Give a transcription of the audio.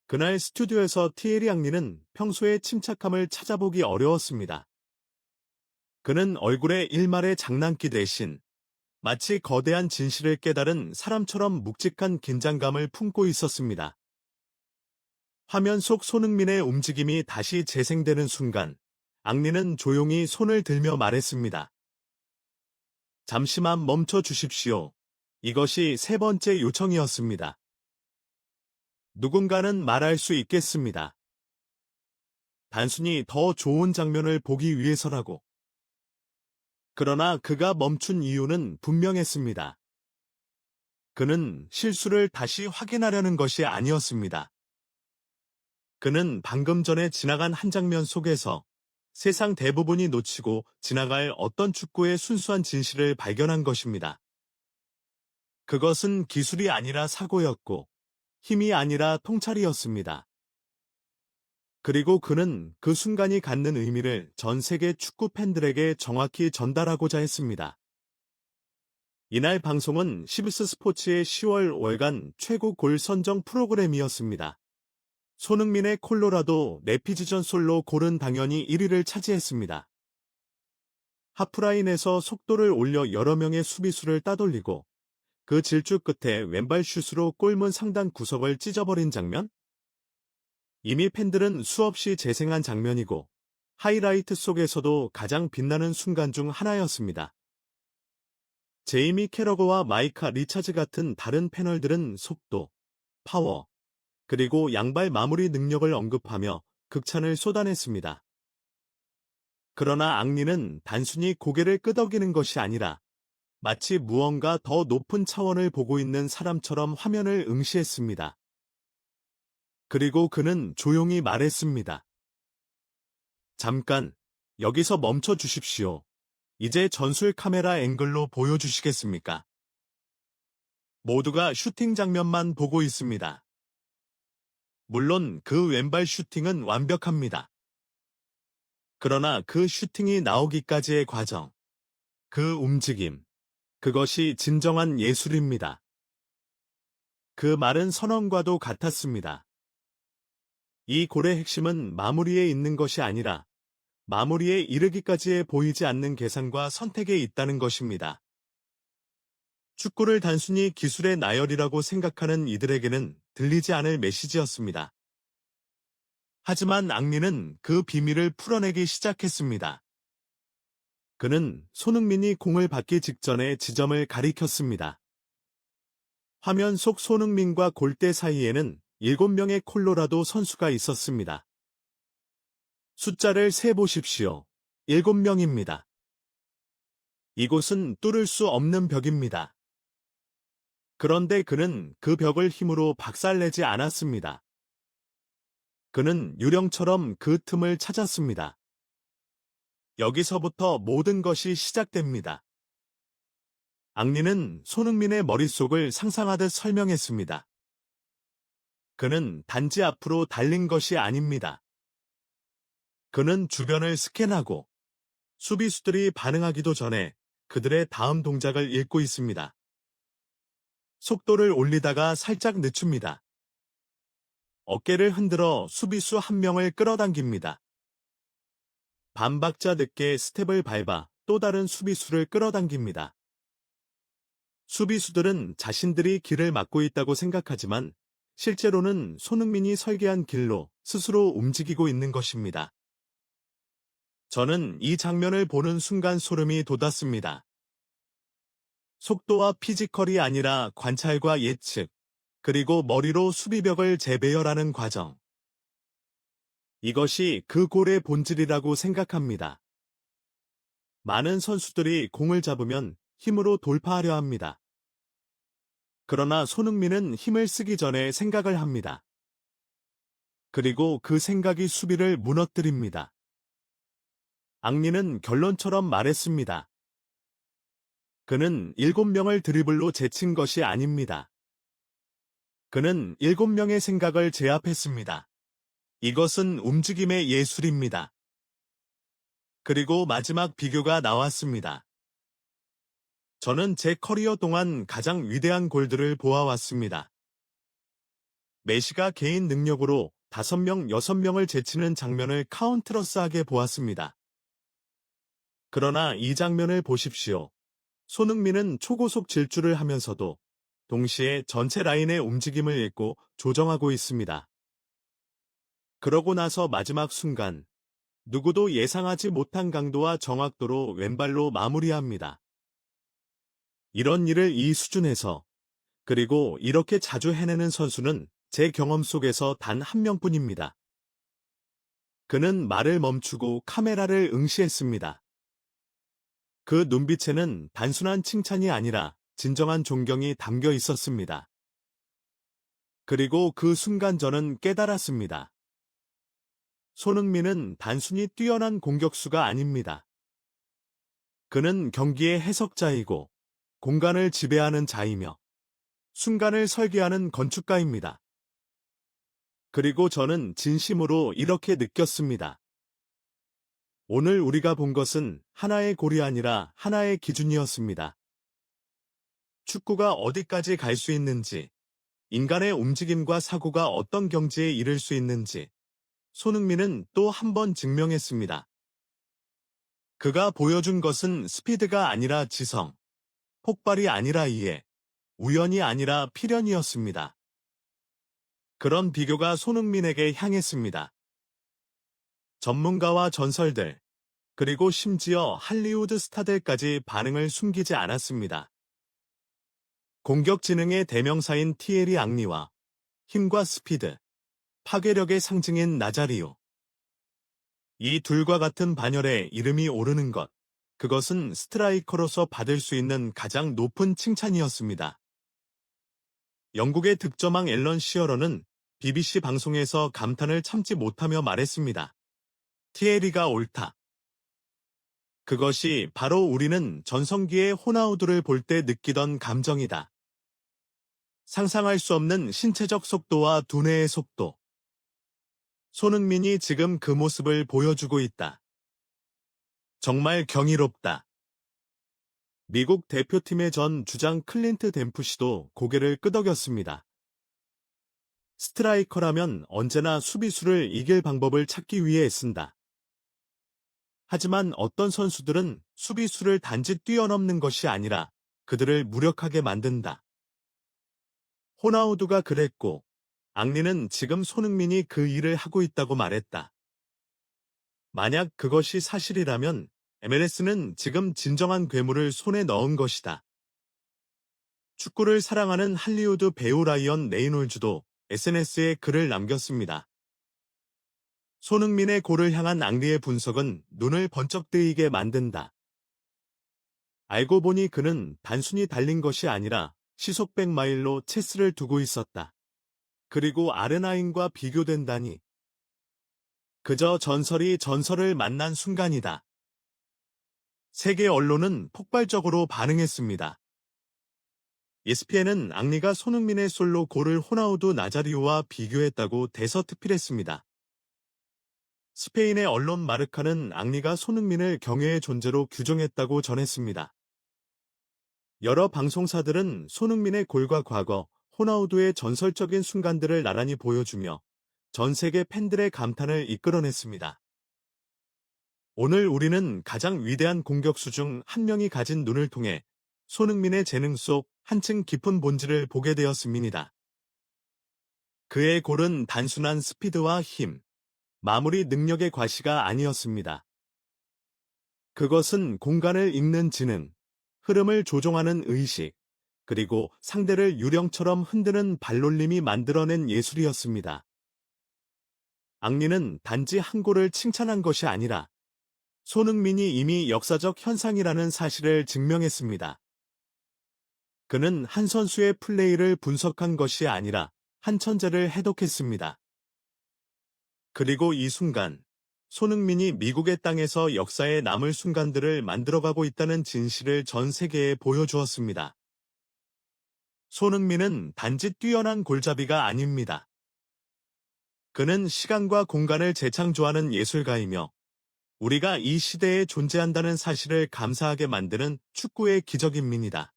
그날 스튜디오에서 티에리 앙리는 평소의 침착함을 찾아보기 어려웠습니다. 그는 얼굴에 일말의 장난기 대신 마치 거대한 진실을 깨달은 사람처럼 묵직한 긴장감을 품고 있었습니다. 화면 속 손흥민의 움직임이 다시 재생되는 순간, 앙리는 조용히 손을 들며 말했습니다. 잠시만 멈춰 주십시오. 이것이 세 번째 요청이었습니다. 누군가는 말할 수 있겠습니다. 단순히 더 좋은 장면을 보기 위해서라고. 그러나 그가 멈춘 이유는 분명했습니다. 그는 실수를 다시 확인하려는 것이 아니었습니다. 그는 방금 전에 지나간 한 장면 속에서 세상 대부분이 놓치고 지나갈 어떤 축구의 순수한 진실을 발견한 것입니다. 그것은 기술이 아니라 사고였고 힘이 아니라 통찰이었습니다. 그리고 그는 그 순간이 갖는 의미를 전 세계 축구 팬들에게 정확히 전달하고자 했습니다. 이날 방송은 CBS 스포츠의 10월 월간 최고 골 선정 프로그램이었습니다. 손흥민의 콜로라도 레피지전 솔로 골은 당연히 1위를 차지했습니다. 하프라인에서 속도를 올려 여러 명의 수비수를 따돌리고 그 질주 끝에 왼발 슛으로 골문 상단 구석을 찢어버린 장면? 이미 팬들은 수없이 재생한 장면이고 하이라이트 속에서도 가장 빛나는 순간 중 하나였습니다. 제이미 캐러거와 마이카 리차즈 같은 다른 패널들은 속도, 파워, 그리고 양발 마무리 능력을 언급하며 극찬을 쏟아냈습니다. 그러나 앙리는 단순히 고개를 끄덕이는 것이 아니라 마치 무언가 더 높은 차원을 보고 있는 사람처럼 화면을 응시했습니다. 그리고 그는 조용히 말했습니다. 잠깐, 여기서 멈춰 주십시오. 이제 전술 카메라 앵글로 보여주시겠습니까? 모두가 슈팅 장면만 보고 있습니다. 물론 그 왼발 슈팅은 완벽합니다. 그러나 그 슈팅이 나오기까지의 과정, 그 움직임, 그것이 진정한 예술입니다. 그 말은 선언과도 같았습니다. 이 골의 핵심은 마무리에 있는 것이 아니라 마무리에 이르기까지의 보이지 않는 계산과 선택에 있다는 것입니다. 축구를 단순히 기술의 나열이라고 생각하는 이들에게는 들리지 않을 메시지였습니다. 하지만 앙리는 그 비밀을 풀어내기 시작했습니다. 그는 손흥민이 공을 받기 직전에 지점을 가리켰습니다. 화면 속 손흥민과 골대 사이에는 7명의 콜로라도 선수가 있었습니다. 숫자를 세보십시오. 7명입니다. 이곳은 뚫을 수 없는 벽입니다. 그런데 그는 그 벽을 힘으로 박살내지 않았습니다. 그는 유령처럼 그 틈을 찾았습니다. 여기서부터 모든 것이 시작됩니다. 앙리는 손흥민의 머릿속을 상상하듯 설명했습니다. 그는 단지 앞으로 달린 것이 아닙니다. 그는 주변을 스캔하고 수비수들이 반응하기도 전에 그들의 다음 동작을 읽고 있습니다. 속도를 올리다가 살짝 늦춥니다. 어깨를 흔들어 수비수 한 명을 끌어당깁니다. 반박자 늦게 스텝을 밟아 또 다른 수비수를 끌어당깁니다. 수비수들은 자신들이 길을 막고 있다고 생각하지만 실제로는 손흥민이 설계한 길로 스스로 움직이고 있는 것입니다. 저는 이 장면을 보는 순간 소름이 돋았습니다. 속도와 피지컬이 아니라 관찰과 예측, 그리고 머리로 수비벽을 재배열하는 과정. 이것이 그 골의 본질이라고 생각합니다. 많은 선수들이 공을 잡으면 힘으로 돌파하려 합니다. 그러나 손흥민은 힘을 쓰기 전에 생각을 합니다. 그리고 그 생각이 수비를 무너뜨립니다. 앙리는 결론처럼 말했습니다. 그는 7명을 드리블로 제친 것이 아닙니다. 그는 7명의 생각을 제압했습니다. 이것은 움직임의 예술입니다. 그리고 마지막 비교가 나왔습니다. 저는 제 커리어 동안 가장 위대한 골들을 보아왔습니다. 메시가 개인 능력으로 5명, 6명을 제치는 장면을 카운트러스하게 보았습니다. 그러나 이 장면을 보십시오. 손흥민은 초고속 질주를 하면서도 동시에 전체 라인의 움직임을 읽고 조정하고 있습니다. 그러고 나서 마지막 순간 누구도 예상하지 못한 강도와 정확도로 왼발로 마무리합니다. 이런 일을 이 수준에서 그리고 이렇게 자주 해내는 선수는 제 경험 속에서 단 한 명뿐입니다. 그는 말을 멈추고 카메라를 응시했습니다. 그 눈빛에는 단순한 칭찬이 아니라 진정한 존경이 담겨 있었습니다. 그리고 그 순간 저는 깨달았습니다. 손흥민은 단순히 뛰어난 공격수가 아닙니다. 그는 경기의 해석자이고 공간을 지배하는 자이며 순간을 설계하는 건축가입니다. 그리고 저는 진심으로 이렇게 느꼈습니다. 오늘 우리가 본 것은 하나의 골이 아니라 하나의 기준이었습니다. 축구가 어디까지 갈 수 있는지, 인간의 움직임과 사고가 어떤 경지에 이를 수 있는지, 손흥민은 또 한 번 증명했습니다. 그가 보여준 것은 스피드가 아니라 지성, 폭발이 아니라 이해, 우연이 아니라 필연이었습니다. 그런 비교가 손흥민에게 향했습니다. 전문가와 전설들, 그리고 심지어 할리우드 스타들까지 반응을 숨기지 않았습니다. 공격 지능의 대명사인 티에리 앙리와 힘과 스피드, 파괴력의 상징인 나자리오. 이 둘과 같은 반열에 이름이 오르는 것, 그것은 스트라이커로서 받을 수 있는 가장 높은 칭찬이었습니다. 영국의 득점왕 앨런 시어러는 BBC 방송에서 감탄을 참지 못하며 말했습니다. 티에리가 옳다. 그것이 바로 우리는 전성기의 호나우두를 볼 때 느끼던 감정이다. 상상할 수 없는 신체적 속도와 두뇌의 속도. 손흥민이 지금 그 모습을 보여주고 있다. 정말 경이롭다. 미국 대표팀의 전 주장 클린트 댐프시도 고개를 끄덕였습니다. 스트라이커라면 언제나 수비수를 이길 방법을 찾기 위해 애쓴다. 하지만 어떤 선수들은 수비수를 단지 뛰어넘는 것이 아니라 그들을 무력하게 만든다. 호나우두가 그랬고, 앙리는 지금 손흥민이 그 일을 하고 있다고 말했다. 만약 그것이 사실이라면 MLS는 지금 진정한 괴물을 손에 넣은 것이다. 축구를 사랑하는 할리우드 배우 라이언 레이놀즈도 SNS에 글을 남겼습니다. 손흥민의 골을 향한 앙리의 분석은 눈을 번쩍 뜨이게 만든다. 알고 보니 그는 단순히 달린 것이 아니라 시속 100마일로 체스를 두고 있었다. 그리고 아르나인과 비교된다니. 그저 전설이 전설을 만난 순간이다. 세계 언론은 폭발적으로 반응했습니다. ESPN은 앙리가 손흥민의 솔로 골을 호나우두 나자리오와 비교했다고 대서특필했습니다. 스페인의 언론 마르카는 앙리가 손흥민을 경외의 존재로 규정했다고 전했습니다. 여러 방송사들은 손흥민의 골과 과거, 호나우두의 전설적인 순간들을 나란히 보여주며 전 세계 팬들의 감탄을 이끌어냈습니다. 오늘 우리는 가장 위대한 공격수 중 한 명이 가진 눈을 통해 손흥민의 재능 속 한층 깊은 본질을 보게 되었습니다. 그의 골은 단순한 스피드와 힘, 마무리 능력의 과시가 아니었습니다. 그것은 공간을 읽는 지능, 흐름을 조종하는 의식, 그리고 상대를 유령처럼 흔드는 발놀림이 만들어낸 예술이었습니다. 앙리는 단지 한 골을 칭찬한 것이 아니라 손흥민이 이미 역사적 현상이라는 사실을 증명했습니다. 그는 한 선수의 플레이를 분석한 것이 아니라 한 천재를 해독했습니다. 그리고 이 순간, 손흥민이 미국의 땅에서 역사에 남을 순간들을 만들어가고 있다는 진실을 전 세계에 보여주었습니다. 손흥민은 단지 뛰어난 골잡이가 아닙니다. 그는 시간과 공간을 재창조하는 예술가이며 우리가 이 시대에 존재한다는 사실을 감사하게 만드는 축구의 기적인민이다.